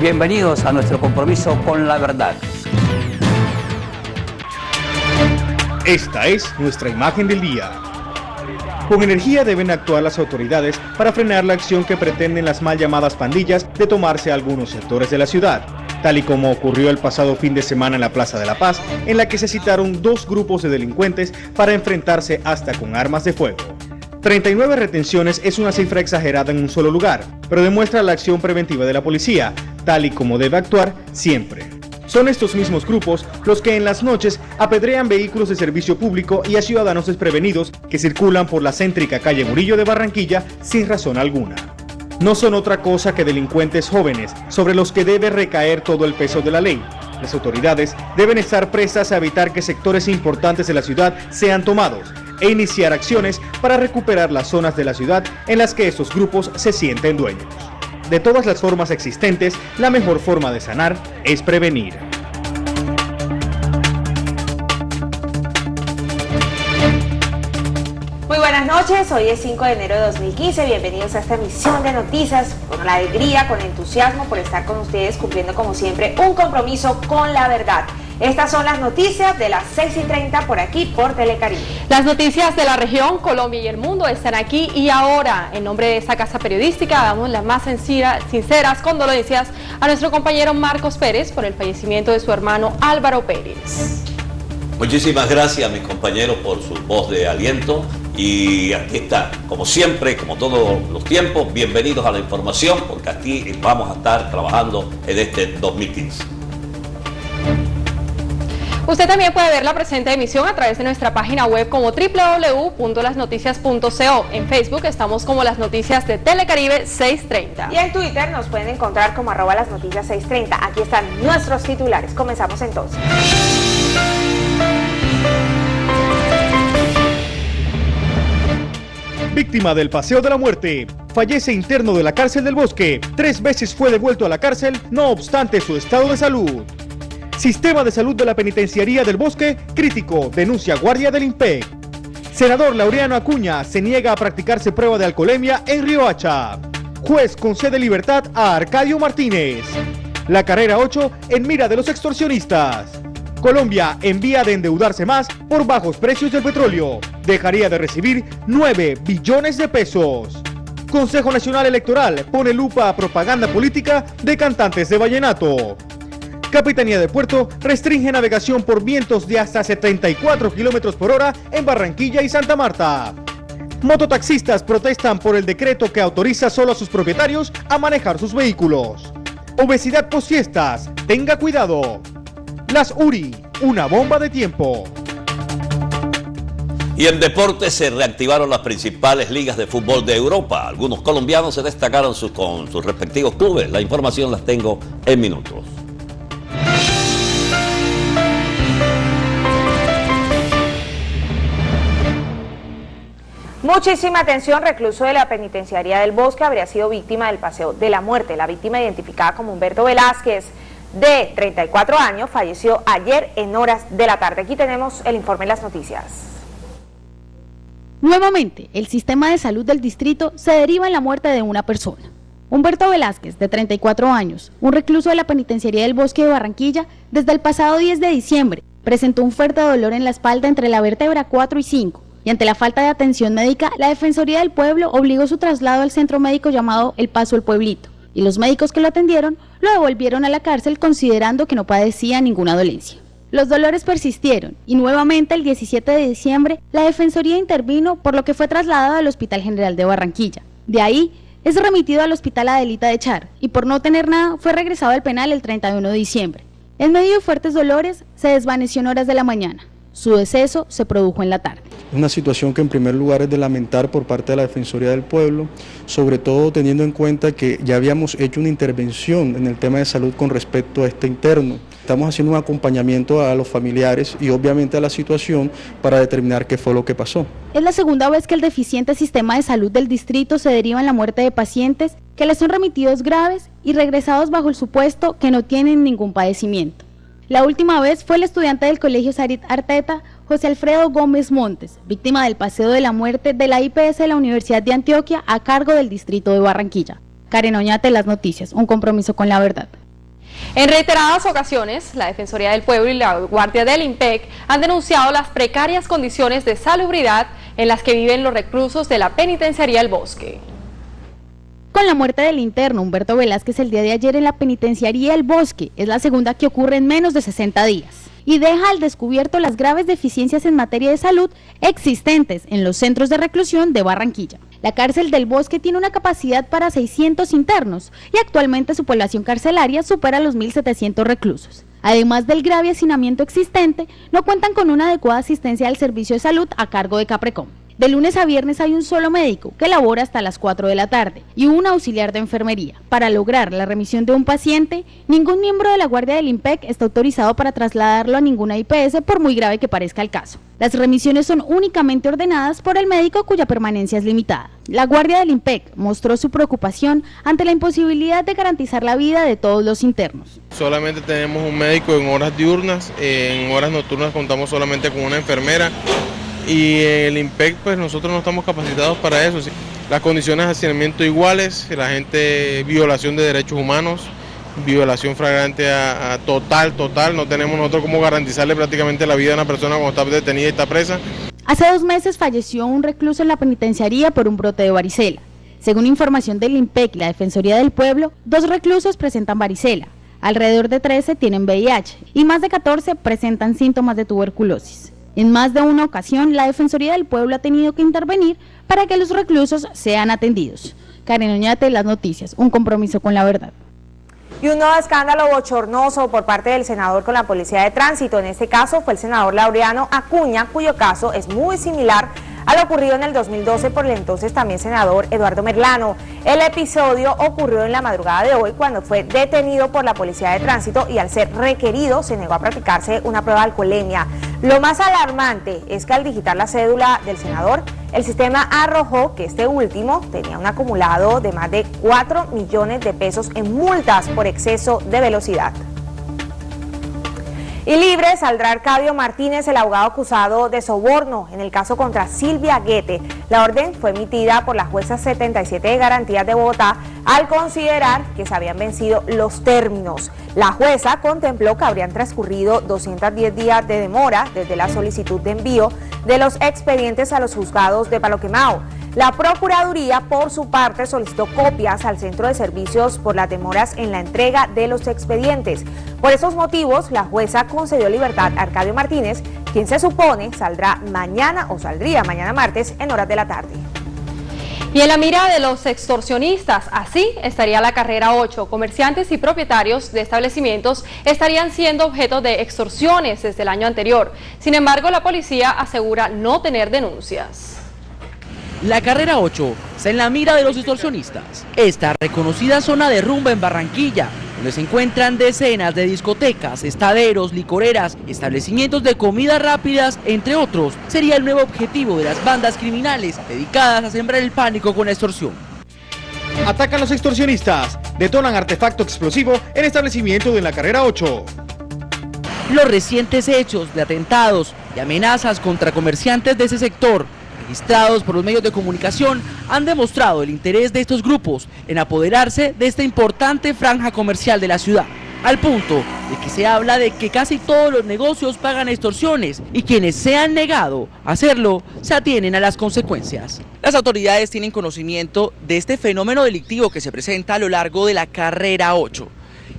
Bienvenidos a nuestro compromiso con la verdad. Esta es nuestra imagen del día. Con energía deben actuar las autoridades para frenar la acción que pretenden las mal llamadas pandillas de tomarse algunos sectores de la ciudad, tal y como ocurrió el pasado fin de semana en la Plaza de la Paz, en la que se citaron dos grupos de delincuentes para enfrentarse hasta con armas de fuego. 39 retenciones es una cifra exagerada en un solo lugar, pero demuestra la acción preventiva de la policía, tal y como debe actuar siempre. Son estos mismos grupos los que en las noches apedrean vehículos de servicio público y a ciudadanos desprevenidos que circulan por la céntrica calle Murillo de Barranquilla sin razón alguna. No son otra cosa que delincuentes jóvenes sobre los que debe recaer todo el peso de la ley. Las autoridades deben estar prestas a evitar que sectores importantes de la ciudad sean tomados e iniciar acciones para recuperar las zonas de la ciudad en las que estos grupos se sienten dueños. De todas las formas existentes, la mejor forma de sanar es prevenir. Muy buenas noches, hoy es 5 de enero de 2015, bienvenidos a esta emisión de noticias, con la alegría, con entusiasmo por estar con ustedes cumpliendo como siempre un compromiso con la verdad. Estas son las noticias de las 6:30 por aquí, por Telecaribe. Las noticias de la región, Colombia y el mundo están aquí y ahora. En nombre de esta casa periodística damos las más sinceras condolencias a nuestro compañero Marcos Pérez por el fallecimiento de su hermano Álvaro Pérez. Muchísimas gracias a mis compañeros por su voz de aliento y aquí está, como siempre, como todos los tiempos, bienvenidos a la información porque aquí vamos a estar trabajando en este 2015. Usted también puede ver la presente emisión a través de nuestra página web como www.lasnoticias.co. En Facebook estamos como Las Noticias de Telecaribe 630. Y en Twitter nos pueden encontrar como @lasnoticias630. Aquí están nuestros titulares. Comenzamos entonces. Víctima del Paseo de la Muerte. Fallece interno de la cárcel del Bosque. 3 veces fue devuelto a la cárcel, no obstante su estado de salud. Sistema de salud de la penitenciaría del Bosque, crítico, denuncia guardia del INPEC. Senador Laureano Acuña se niega a practicarse prueba de alcoholemia en Riohacha. Juez concede libertad a Arcadio Martínez. La carrera 8 en mira de los extorsionistas. Colombia envía de endeudarse más por bajos precios del petróleo. Dejaría de recibir 9 billones de pesos. Consejo Nacional Electoral pone lupa a propaganda política de cantantes de vallenato. Capitanía de Puerto restringe navegación por vientos de hasta 74 kilómetros por hora en Barranquilla y Santa Marta. Mototaxistas protestan por el decreto que autoriza solo a sus propietarios a manejar sus vehículos. Obesidad postfiestas, tenga cuidado. Las URI, una bomba de tiempo. Y en deportes se reactivaron las principales ligas de fútbol de Europa. Algunos colombianos se destacaron con sus respectivos clubes. La información las tengo en minutos. Muchísima atención, recluso de la penitenciaría del Bosque habría sido víctima del Paseo de la Muerte. La víctima, identificada como Humberto Velázquez, de 34 años, falleció ayer en horas de la tarde. Aquí tenemos el informe de las noticias. Nuevamente, el sistema de salud del distrito se deriva en la muerte de una persona. Humberto Velázquez, de 34 años, un recluso de la penitenciaría del Bosque de Barranquilla, desde el pasado 10 de diciembre, presentó un fuerte dolor en la espalda entre la vértebra 4 y 5. Y ante la falta de atención médica, la Defensoría del Pueblo obligó su traslado al centro médico llamado El Paso El Pueblito, y los médicos que lo atendieron lo devolvieron a la cárcel considerando que no padecía ninguna dolencia. Los dolores persistieron y nuevamente el 17 de diciembre la Defensoría intervino, por lo que fue trasladado al Hospital General de Barranquilla. De ahí es remitido al Hospital Adelita de Char y por no tener nada fue regresado al penal el 31 de diciembre. En medio de fuertes dolores se desvaneció en horas de la mañana. Su deceso se produjo en la tarde. Una situación que en primer lugar es de lamentar por parte de la Defensoría del Pueblo, sobre todo teniendo en cuenta que ya habíamos hecho una intervención en el tema de salud con respecto a este interno. Estamos haciendo un acompañamiento a los familiares y obviamente a la situación para determinar qué fue lo que pasó. Es la segunda vez que el deficiente sistema de salud del distrito se deriva en la muerte de pacientes que les son remitidos graves y regresados bajo el supuesto que no tienen ningún padecimiento. La última vez fue el estudiante del Colegio Sarit Arteta, José Alfredo Gómez Montes, víctima del paseo de la muerte de la IPS de la Universidad de Antioquia a cargo del distrito de Barranquilla. Karen Oñate, Las Noticias, un compromiso con la verdad. En reiteradas ocasiones, la Defensoría del Pueblo y la Guardia del IMPEC han denunciado las precarias condiciones de salubridad en las que viven los reclusos de la Penitenciaría El Bosque. Con la muerte del interno Humberto Velázquez el día de ayer en la Penitenciaría El Bosque, es la segunda que ocurre en menos de 60 días. Y deja al descubierto las graves deficiencias en materia de salud existentes en los centros de reclusión de Barranquilla. La cárcel del Bosque tiene una capacidad para 600 internos y actualmente su población carcelaria supera los 1.700 reclusos. Además del grave hacinamiento existente, no cuentan con una adecuada asistencia al servicio de salud a cargo de Caprecom. De lunes a viernes hay un solo médico que labora hasta las 4 de la tarde y un auxiliar de enfermería. Para lograr la remisión de un paciente, ningún miembro de la Guardia del IMPEC está autorizado para trasladarlo a ninguna IPS por muy grave que parezca el caso. Las remisiones son únicamente ordenadas por el médico cuya permanencia es limitada. La Guardia del IMPEC mostró su preocupación ante la imposibilidad de garantizar la vida de todos los internos. Solamente tenemos un médico en horas diurnas, en horas nocturnas contamos solamente con una enfermera. Y el IMPEC, pues nosotros no estamos capacitados para eso. ¿Sí? Las condiciones de hacinamiento iguales, la gente, violación de derechos humanos, violación flagrante a total, no tenemos nosotros cómo garantizarle prácticamente la vida a una persona cuando está detenida y está presa. Hace 2 meses falleció un recluso en la penitenciaría por un brote de varicela. Según información del IMPEC y la Defensoría del Pueblo, 2 reclusos presentan varicela, alrededor de 13 tienen VIH y más de 14 presentan síntomas de tuberculosis. En más de una ocasión, la Defensoría del Pueblo ha tenido que intervenir para que los reclusos sean atendidos. Karen Oñate, Las Noticias, un compromiso con la verdad. Y un nuevo escándalo bochornoso por parte del senador con la Policía de Tránsito. En este caso fue el senador Laureano Acuña, cuyo caso es muy similar a lo ocurrido en el 2012 por el entonces también senador Eduardo Merlano. El episodio ocurrió en la madrugada de hoy cuando fue detenido por la Policía de Tránsito y al ser requerido se negó a practicarse una prueba de alcoholemia. Lo más alarmante es que al digitar la cédula del senador, el sistema arrojó que este último tenía un acumulado de más de 4 millones de pesos en multas por exceso de velocidad. Y libre saldrá Arcadio Martínez, el abogado acusado de soborno en el caso contra Silvia Guete. La orden fue emitida por la jueza 77 de Garantías de Bogotá al considerar que se habían vencido los términos. La jueza contempló que habrían transcurrido 210 días de demora desde la solicitud de envío de los expedientes a los juzgados de Palo Quemado. La Procuraduría, por su parte, solicitó copias al Centro de Servicios por las demoras en la entrega de los expedientes. Por esos motivos, la jueza concedió libertad a Arcadio Martínez, quien se supone saldrá mañana o saldría mañana martes en horas de la tarde. Y en la mira de los extorsionistas, así estaría la carrera 8. Comerciantes y propietarios de establecimientos estarían siendo objeto de extorsiones desde el año anterior. Sin embargo, la policía asegura no tener denuncias. La carrera 8 está en la mira de los extorsionistas. Esta reconocida zona de rumba en Barranquilla, donde se encuentran decenas de discotecas, estaderos, licoreras, establecimientos de comidas rápidas, entre otros, sería el nuevo objetivo de las bandas criminales dedicadas a sembrar el pánico con la extorsión. Atacan los extorsionistas, detonan artefacto explosivo en establecimiento de la carrera 8. Los recientes hechos de atentados y amenazas contra comerciantes de ese sector, registrados por los medios de comunicación, han demostrado el interés de estos grupos en apoderarse de esta importante franja comercial de la ciudad, al punto de que se habla de que casi todos los negocios pagan extorsiones y quienes se han negado a hacerlo se atienen a las consecuencias. Las autoridades tienen conocimiento de este fenómeno delictivo que se presenta a lo largo de la carrera 8.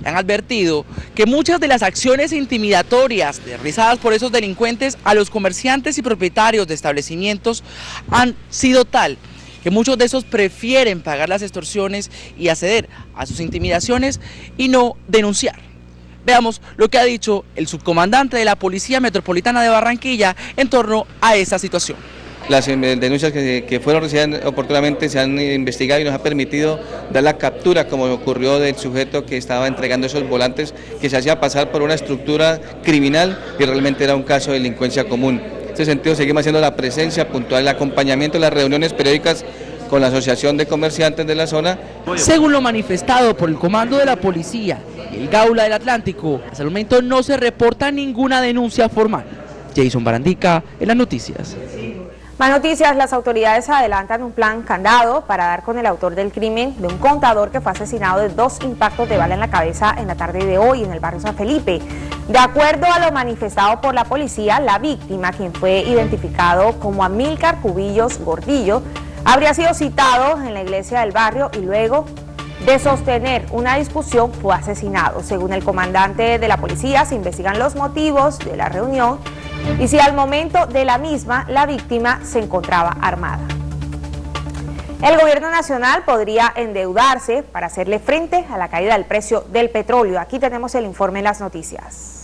Han advertido que muchas de las acciones intimidatorias realizadas por esos delincuentes a los comerciantes y propietarios de establecimientos han sido tal que muchos de esos prefieren pagar las extorsiones y acceder a sus intimidaciones y no denunciar. Veamos lo que ha dicho el subcomandante de la Policía Metropolitana de Barranquilla en torno a esa situación. Las denuncias que fueron recibidas oportunamente se han investigado y nos ha permitido dar la captura, como ocurrió del sujeto que estaba entregando esos volantes, que se hacía pasar por una estructura criminal y realmente era un caso de delincuencia común. En este sentido seguimos haciendo la presencia puntual, el acompañamiento de las reuniones periódicas con la Asociación de Comerciantes de la zona. Según lo manifestado por el Comando de la Policía y el Gaula del Atlántico, hasta el momento no se reporta ninguna denuncia formal. Jason Barandica, en las noticias. Más noticias, las autoridades adelantan un plan candado para dar con el autor del crimen de un contador que fue asesinado de 2 impactos de bala en la cabeza en la tarde de hoy en el barrio San Felipe. De acuerdo a lo manifestado por la policía, la víctima, quien fue identificado como Amílcar Cubillos Gordillo, habría sido citado en la iglesia del barrio y luego de sostener una discusión fue asesinado. Según el comandante de la policía, se investigan los motivos de la reunión y si al momento de la misma la víctima se encontraba armada. El gobierno nacional podría endeudarse para hacerle frente a la caída del precio del petróleo. Aquí tenemos el informe en las noticias.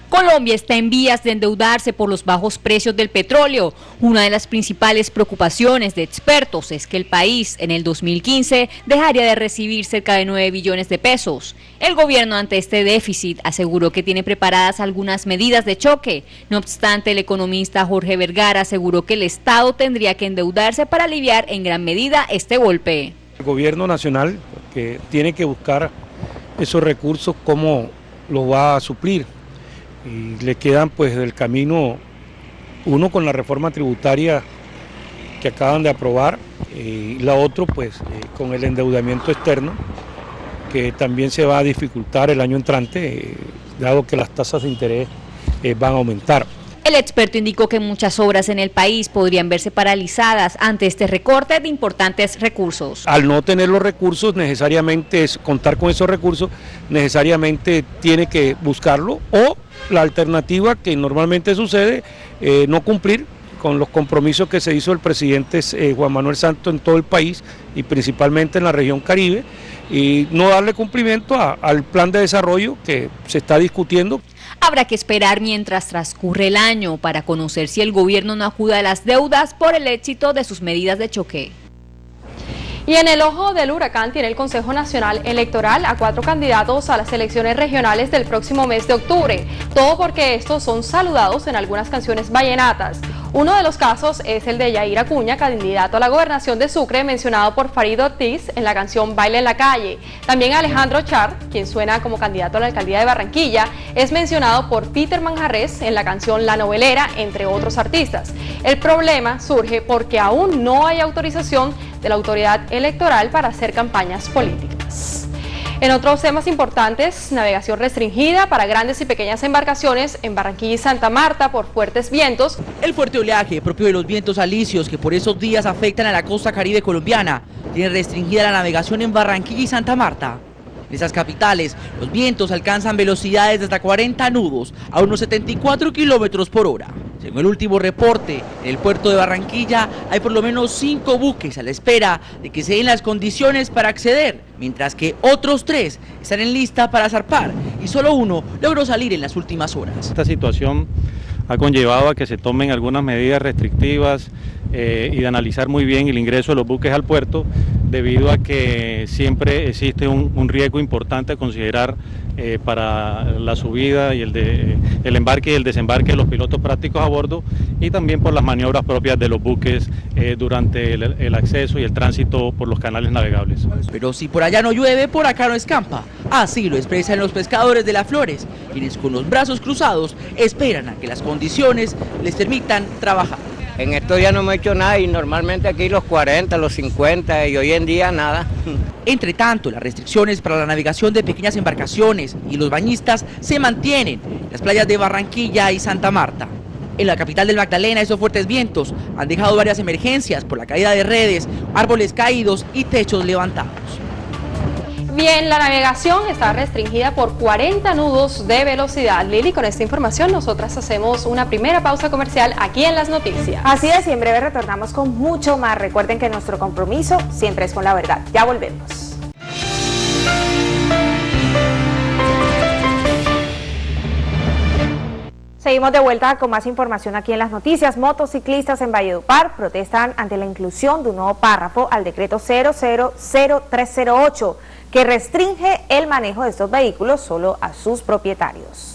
Colombia está en vías de endeudarse por los bajos precios del petróleo. Una de las principales preocupaciones de expertos es que el país en el 2015 dejaría de recibir cerca de 9 billones de pesos. El gobierno ante este déficit aseguró que tiene preparadas algunas medidas de choque. No obstante, el economista Jorge Vergara aseguró que el Estado tendría que endeudarse para aliviar en gran medida este golpe. El gobierno nacional que tiene que buscar esos recursos, cómo los va a suplir. Y le quedan pues del camino, uno con la reforma tributaria que acaban de aprobar y la otra pues con el endeudamiento externo que también se va a dificultar el año entrante dado que las tasas de interés van a aumentar. El experto indicó que muchas obras en el país podrían verse paralizadas ante este recorte de importantes recursos. Al no tener los recursos, necesariamente contar con esos recursos, necesariamente tiene que buscarlo o la alternativa que normalmente sucede, no cumplir con los compromisos que se hizo el presidente Juan Manuel Santos en todo el país y principalmente en la región Caribe y no darle cumplimiento al plan de desarrollo que se está discutiendo. Habrá que esperar mientras transcurre el año para conocer si el gobierno no acuda a las deudas por el éxito de sus medidas de choque. Y en el ojo del huracán tiene el Consejo Nacional Electoral a 4 candidatos a las elecciones regionales del próximo mes de octubre. Todo porque estos son saludados en algunas canciones vallenatas. Uno de los casos es el de Yair Acuña, candidato a la gobernación de Sucre, mencionado por Farid Ortiz en la canción Baile en la Calle. También Alejandro Char, quien suena como candidato a la alcaldía de Barranquilla, es mencionado por Peter Manjarrés en la canción La Novelera, entre otros artistas. El problema surge porque aún no hay autorización de la autoridad electoral para hacer campañas políticas. En otros temas importantes, navegación restringida para grandes y pequeñas embarcaciones en Barranquilla y Santa Marta por fuertes vientos. El fuerte oleaje propio de los vientos alisios que por esos días afectan a la costa caribe colombiana tiene restringida la navegación en Barranquilla y Santa Marta. En esas capitales, los vientos alcanzan velocidades de hasta 40 nudos a unos 74 kilómetros por hora. Según el último reporte, en el puerto de Barranquilla hay por lo menos 5 buques a la espera de que se den las condiciones para acceder, mientras que otros 3 están en lista para zarpar y solo uno logró salir en las últimas horas. Esta situación ha conllevado a que se tomen algunas medidas restrictivas y de analizar muy bien el ingreso de los buques al puerto, debido a que siempre existe un riesgo importante a considerar para la subida y el embarque y el desembarque de los pilotos prácticos a bordo y también por las maniobras propias de los buques durante el acceso y el tránsito por los canales navegables. Pero si por allá no llueve, por acá no escampa. Así lo expresan los pescadores de Las Flores, quienes con los brazos cruzados esperan a que las condiciones les permitan trabajar. En estos días no hemos hecho nada y normalmente aquí los 40, los 50 y hoy en día nada. Entre tanto, las restricciones para la navegación de pequeñas embarcaciones y los bañistas se mantienen en las playas de Barranquilla y Santa Marta. En la capital del Magdalena, esos fuertes vientos han dejado varias emergencias por la caída de redes, árboles caídos y techos levantados. Bien, la navegación está restringida por 40 nudos de velocidad. Lili, con esta información nosotras hacemos una primera pausa comercial aquí en Las Noticias. Así es, y en breve retornamos con mucho más. Recuerden que nuestro compromiso siempre es con la verdad. Ya volvemos. Seguimos de vuelta con más información aquí en las noticias. Motociclistas en Valledupar protestan ante la inclusión de un nuevo párrafo al decreto 000308 que restringe el manejo de estos vehículos solo a sus propietarios.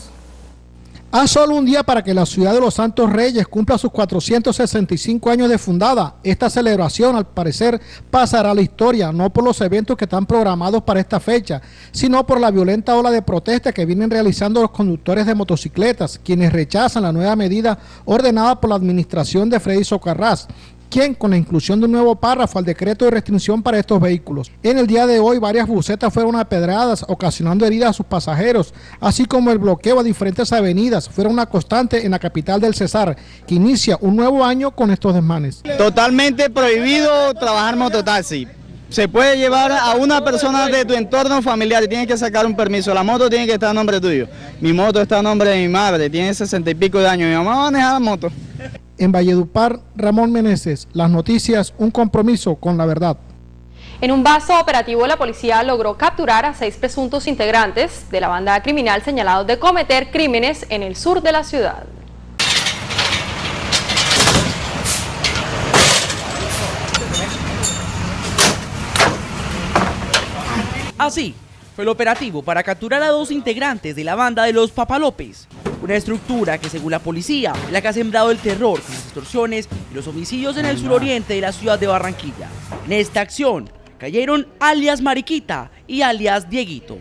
A solo un día para que la ciudad de Los Santos Reyes cumpla sus 465 años de fundada, esta celebración al parecer pasará a la historia, no por los eventos que están programados para esta fecha, sino por la violenta ola de protesta que vienen realizando los conductores de motocicletas, quienes rechazan la nueva medida ordenada por la administración de Freddy Socarrás, quien con la inclusión de un nuevo párrafo al decreto de restricción para estos vehículos. En el día de hoy varias busetas fueron apedradas, ocasionando heridas a sus pasajeros, así como el bloqueo a diferentes avenidas fueron una constante en la capital del Cesar, que inicia un nuevo año con estos desmanes. Totalmente prohibido trabajar mototaxi. Se puede llevar a una persona de tu entorno familiar y tienes que sacar un permiso. La moto tiene que estar a nombre tuyo. Mi moto está a nombre de mi madre, tiene 60 y pico de años. Mi mamá maneja la moto. En Valledupar, Ramón Meneses, las noticias, un compromiso con la verdad. En un vasto operativo, la policía logró capturar a 6 presuntos integrantes de la banda criminal señalados de cometer crímenes en el sur de la ciudad. Así fue el operativo para capturar a 2 integrantes de la banda de los Papalópez, una estructura que según la policía es la que ha sembrado el terror con las extorsiones y los homicidios en el suroriente de la ciudad de Barranquilla. En esta acción cayeron alias Mariquita y alias Dieguito.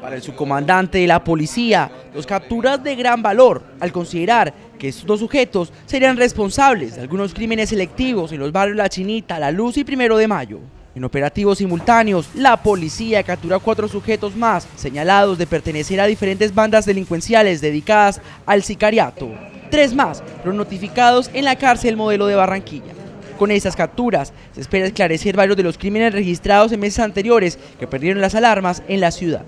Para el subcomandante de la policía, 2 capturas de gran valor al considerar que estos 2 sujetos serían responsables de algunos crímenes selectivos en los barrios La Chinita, La Luz y 1 de Mayo. En operativos simultáneos, la policía capturó a 4 sujetos más señalados de pertenecer a diferentes bandas delincuenciales dedicadas al sicariato. 3 más fueron notificados en la cárcel Modelo de Barranquilla. Con estas capturas se espera esclarecer varios de los crímenes registrados en meses anteriores que perdieron las alarmas en la ciudad.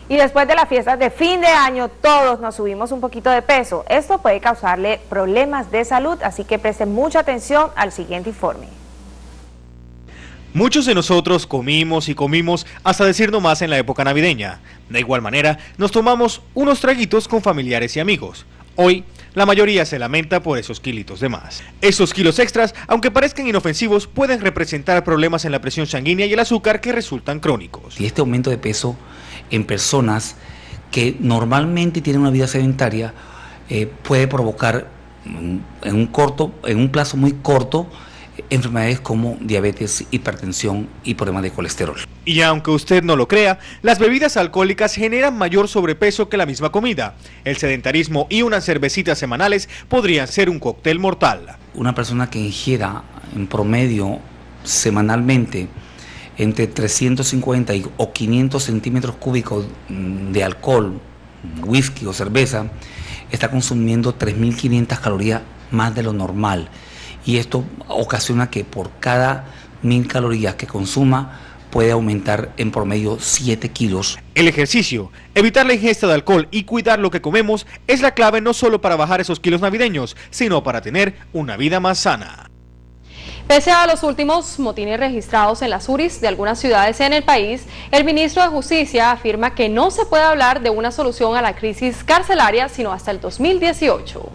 Y después de las fiestas de fin de año, todos nos subimos un poquito de peso. Esto puede causarle problemas de salud, así que presten mucha atención al siguiente informe. Muchos de nosotros comimos y comimos hasta decir no más en la época navideña. De igual manera, nos tomamos unos traguitos con familiares y amigos. Hoy, la mayoría se lamenta por esos kilitos de más. Esos kilos extras, aunque parezcan inofensivos, pueden representar problemas en la presión sanguínea y el azúcar que resultan crónicos. Y este aumento de peso en personas que normalmente tienen una vida sedentaria puede provocar en un plazo muy corto enfermedades como diabetes, hipertensión y problemas de colesterol. Y aunque usted no lo crea, las bebidas alcohólicas generan mayor sobrepeso que la misma comida. El sedentarismo y unas cervecitas semanales podrían ser un cóctel mortal. Una persona que ingiera en promedio semanalmente entre 350 o 500 centímetros cúbicos de alcohol, whisky o cerveza, está consumiendo 3.500 calorías más de lo normal. Y esto ocasiona que por cada 1.000 calorías que consuma puede aumentar en promedio 7 kilos. El ejercicio, evitar la ingesta de alcohol y cuidar lo que comemos es la clave no solo para bajar esos kilos navideños, sino para tener una vida más sana. Pese a los últimos motines registrados en las URIs de algunas ciudades en el país, el ministro de Justicia afirma que no se puede hablar de una solución a la crisis carcelaria sino hasta el 2018.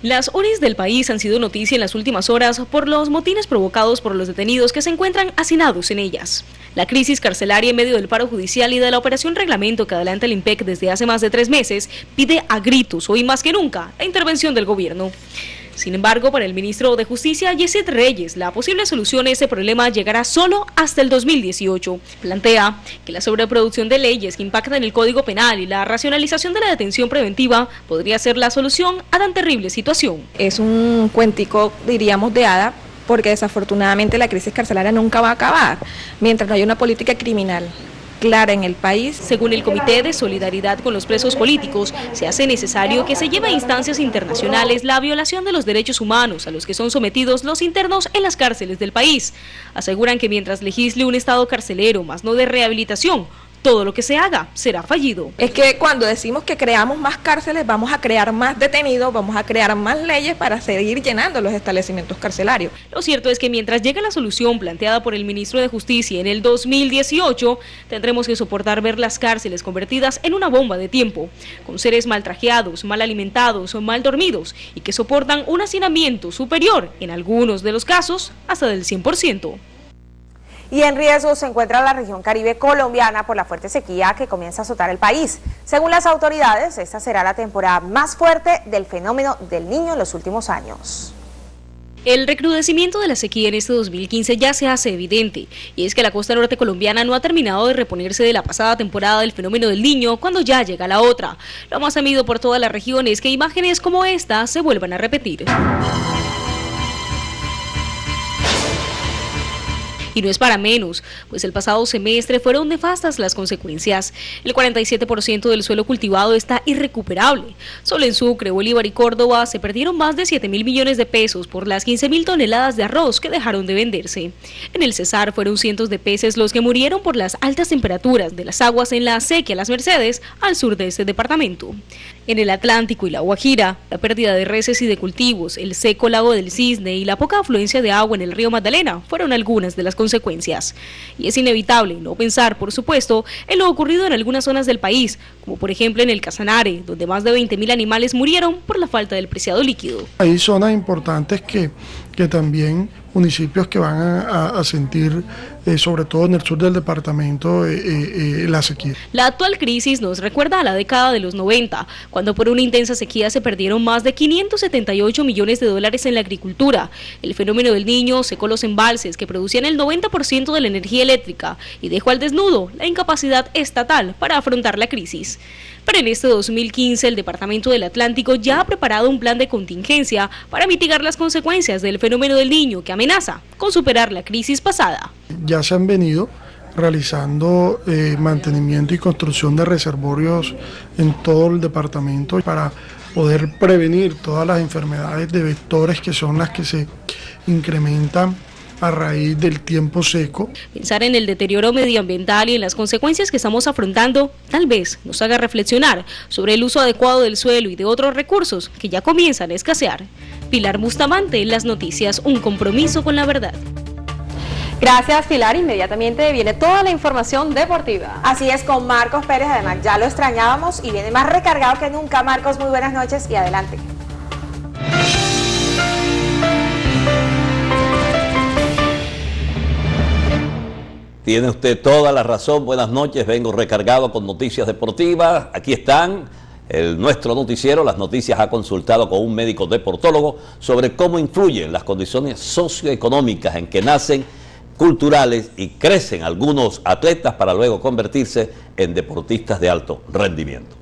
Las URIs del país han sido noticia en las últimas horas por los motines provocados por los detenidos que se encuentran hacinados en ellas. La crisis carcelaria en medio del paro judicial y de la operación reglamento que adelanta el IMPEC desde hace más de 3 meses pide a gritos, hoy más que nunca, la intervención del gobierno. Sin embargo, para el ministro de Justicia, Yesid Reyes, la posible solución a este problema llegará solo hasta el 2018. Plantea que la sobreproducción de leyes que impactan el Código Penal y la racionalización de la detención preventiva podría ser la solución a tan terrible situación. Es un cuentico, diríamos, de hada, porque desafortunadamente la crisis carcelaria nunca va a acabar, mientras no haya una política criminal clara en el país. Según el Comité de Solidaridad con los Presos Políticos, se hace necesario que se lleve a instancias internacionales la violación de los derechos humanos a los que son sometidos los internos en las cárceles del país. Aseguran que mientras legisle un estado carcelero, más no de rehabilitación, todo lo que se haga será fallido. Es que cuando decimos que creamos más cárceles, vamos a crear más detenidos, vamos a crear más leyes para seguir llenando los establecimientos carcelarios. Lo cierto es que mientras llegue la solución planteada por el ministro de Justicia en el 2018, tendremos que soportar ver las cárceles convertidas en una bomba de tiempo, con seres mal trajeados, mal alimentados o mal dormidos, y que soportan un hacinamiento superior, en algunos de los casos, hasta del 100%. Y en riesgo se encuentra la región caribe colombiana por la fuerte sequía que comienza a azotar el país. Según las autoridades, esta será la temporada más fuerte del fenómeno del Niño en los últimos años. El recrudecimiento de la sequía en este 2015 ya se hace evidente, y es que la costa norte colombiana no ha terminado de reponerse de la pasada temporada del fenómeno del Niño cuando ya llega la otra. Lo más temido por toda la región es que imágenes como esta se vuelvan a repetir. Y no es para menos, pues el pasado semestre fueron nefastas las consecuencias. El 47% del suelo cultivado está irrecuperable. Solo en Sucre, Bolívar y Córdoba se perdieron más de 7.000 millones de pesos por las 15.000 toneladas de arroz que dejaron de venderse. En el Cesar fueron cientos de peces los que murieron por las altas temperaturas de las aguas en la acequia Las Mercedes, al sur de este departamento. En el Atlántico y la Guajira, la pérdida de reses y de cultivos, el seco lago del Cisne y la poca afluencia de agua en el río Magdalena fueron algunas de las consecuencias. Y es inevitable no pensar, por supuesto, en lo ocurrido en algunas zonas del país, como por ejemplo en el Casanare, donde más de 20.000 animales murieron por la falta del preciado líquido. Hay zonas importantes que también municipios que van a sentir, sobre todo en el sur del departamento, la sequía. La actual crisis nos recuerda a la década de los 90, cuando por una intensa sequía se perdieron más de 578 millones de dólares en la agricultura. El fenómeno del Niño secó los embalses que producían el 90% de la energía eléctrica y dejó al desnudo la incapacidad estatal para afrontar la crisis. Pero en este 2015 el Departamento del Atlántico ya ha preparado un plan de contingencia para mitigar las consecuencias del fenómeno del Niño que amenaza con superar la crisis pasada. Ya se han venido realizando mantenimiento y construcción de reservorios en todo el departamento para poder prevenir todas las enfermedades de vectores que son las que se incrementan a raíz del tiempo seco. Pensar en el deterioro medioambiental y en las consecuencias que estamos afrontando tal vez nos haga reflexionar sobre el uso adecuado del suelo y de otros recursos que ya comienzan a escasear. Pilar Bustamante, Las Noticias, un compromiso con la verdad. Gracias, Pilar. Inmediatamente viene toda la información deportiva. Así es, con Marcos Pérez, además ya lo extrañábamos y viene más recargado que nunca. Marcos, muy buenas noches y adelante. Tiene usted toda la razón, buenas noches, vengo recargado con noticias deportivas, aquí están, nuestro noticiero, Las Noticias ha consultado con un médico deportólogo sobre cómo influyen las condiciones socioeconómicas en que nacen, culturales y crecen algunos atletas para luego convertirse en deportistas de alto rendimiento.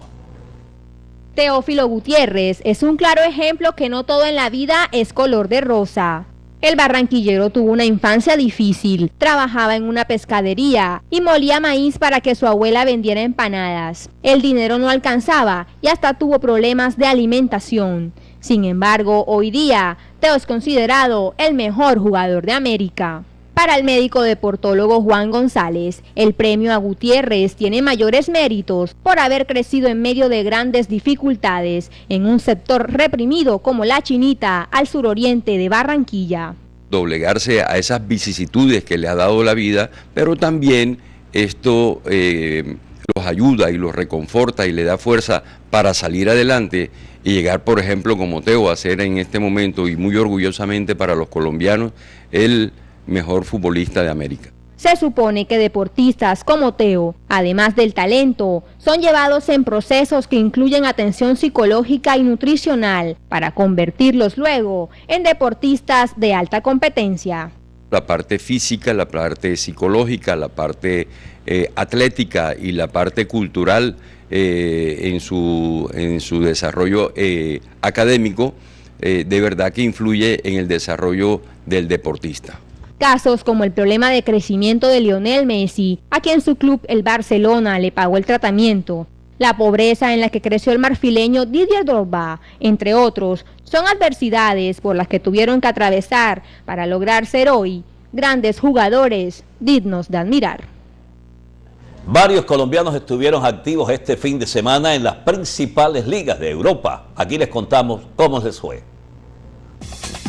Teófilo Gutiérrez es un claro ejemplo que no todo en la vida es color de rosa. El barranquillero tuvo una infancia difícil, trabajaba en una pescadería y molía maíz para que su abuela vendiera empanadas. El dinero no alcanzaba y hasta tuvo problemas de alimentación. Sin embargo, hoy día, Teo es considerado el mejor jugador de América. Para el médico deportólogo Juan González, el premio a Gutiérrez tiene mayores méritos por haber crecido en medio de grandes dificultades en un sector reprimido como La Chinita, al suroriente de Barranquilla. Doblegarse a esas vicisitudes que le ha dado la vida, pero también esto los ayuda y los reconforta y le da fuerza para salir adelante y llegar, por ejemplo, como Teo, a ser en este momento y muy orgullosamente para los colombianos, el mejor futbolista de América. Se supone que deportistas como Teo, además del talento, son llevados en procesos que incluyen atención psicológica y nutricional para convertirlos luego en deportistas de alta competencia. La parte física, la parte psicológica, la parte atlética y la parte cultural en su desarrollo académico, de verdad que influye en el desarrollo del deportista. Casos como el problema de crecimiento de Lionel Messi, a quien su club, el Barcelona, le pagó el tratamiento. La pobreza en la que creció el marfileño Didier Drogba, entre otros, son adversidades por las que tuvieron que atravesar para lograr ser hoy grandes jugadores dignos de admirar. Varios colombianos estuvieron activos este fin de semana en las principales ligas de Europa. Aquí les contamos cómo les fue.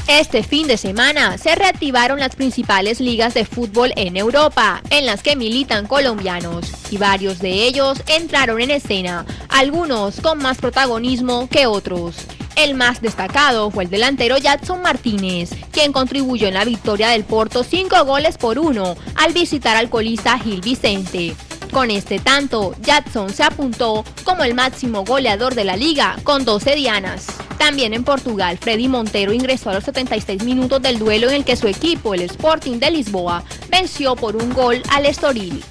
Este fin de semana se reactivaron las principales ligas de fútbol en Europa, en las que militan colombianos, y varios de ellos entraron en escena, algunos con más protagonismo que otros. El más destacado fue el delantero Jadson Martínez, quien contribuyó en la victoria del Porto 5-1 al visitar al colista Gil Vicente. Con este tanto, Jadson se apuntó como el máximo goleador de la liga con 12 dianas. También en Portugal, Freddy Montero ingresó a los 76 minutos del duelo en el que su equipo, el Sporting de Lisboa, venció por 1 gol al Estoril.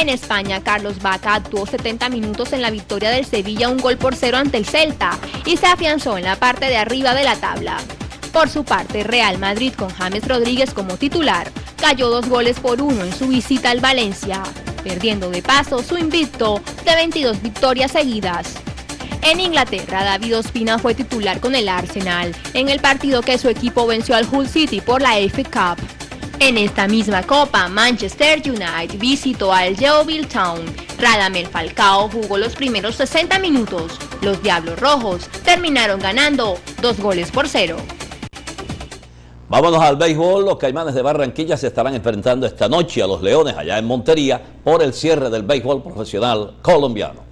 En España, Carlos Vaca actuó 70 minutos en la victoria del Sevilla 1-0 ante el Celta y se afianzó en la parte de arriba de la tabla. Por su parte, Real Madrid, con James Rodríguez como titular, cayó 2-1 en su visita al Valencia, perdiendo de paso su invicto de 22 victorias seguidas. En Inglaterra, David Ospina fue titular con el Arsenal, en el partido que su equipo venció al Hull City por la FA Cup. En esta misma copa, Manchester United visitó al Yeovil Town. Radamel Falcao jugó los primeros 60 minutos. Los Diablos Rojos terminaron ganando 2-0. Vámonos al béisbol. Los Caimanes de Barranquilla se estarán enfrentando esta noche a los Leones allá en Montería por el cierre del béisbol profesional colombiano.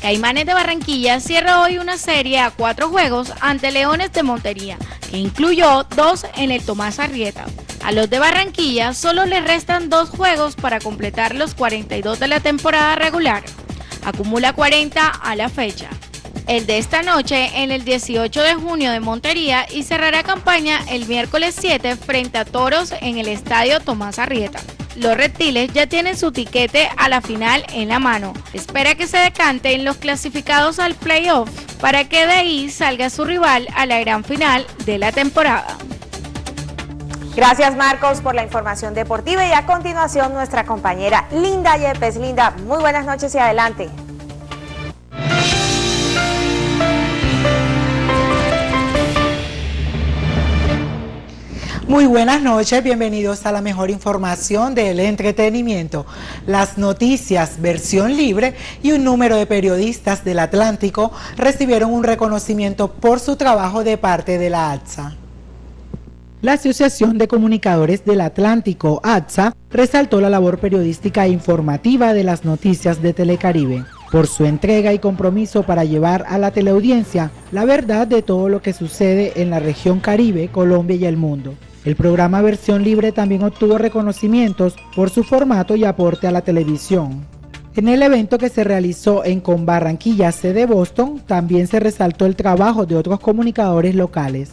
Caimanes de Barranquilla cierra hoy una serie a 4 juegos ante Leones de Montería, que incluyó 2 en el Tomás Arrieta. A los de Barranquilla solo les restan 2 juegos para completar los 42 de la temporada regular. Acumula 40 a la fecha. El de esta noche en el 18 de junio de Montería y cerrará campaña el miércoles 7 frente a Toros en el estadio Tomás Arrieta. Los reptiles ya tienen su tiquete a la final en la mano. Espera que se decanten los clasificados al playoff para que de ahí salga su rival a la gran final de la temporada. Gracias, Marcos, por la información deportiva, y a continuación nuestra compañera Linda Yepes. Linda, muy buenas noches y adelante. Muy buenas noches, bienvenidos a la mejor información del entretenimiento. Las noticias, versión libre, y un número de periodistas del Atlántico recibieron un reconocimiento por su trabajo de parte de la ATSA. La Asociación de Comunicadores del Atlántico, ATSA, resaltó la labor periodística e informativa de las noticias de Telecaribe, por su entrega y compromiso para llevar a la teleaudiencia la verdad de todo lo que sucede en la región Caribe, Colombia y el mundo. El programa Versión Libre también obtuvo reconocimientos por su formato y aporte a la televisión. En el evento que se realizó en Barranquilla, sede Boston, también se resaltó el trabajo de otros comunicadores locales.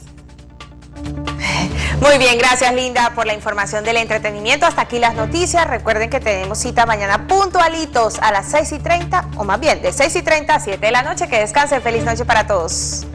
Muy bien, gracias Linda por la información del entretenimiento. Hasta aquí las noticias. Recuerden que tenemos cita mañana puntualitos a las 6:30, o más bien de 6:30 a 7 de la noche. Que descansen, feliz noche para todos.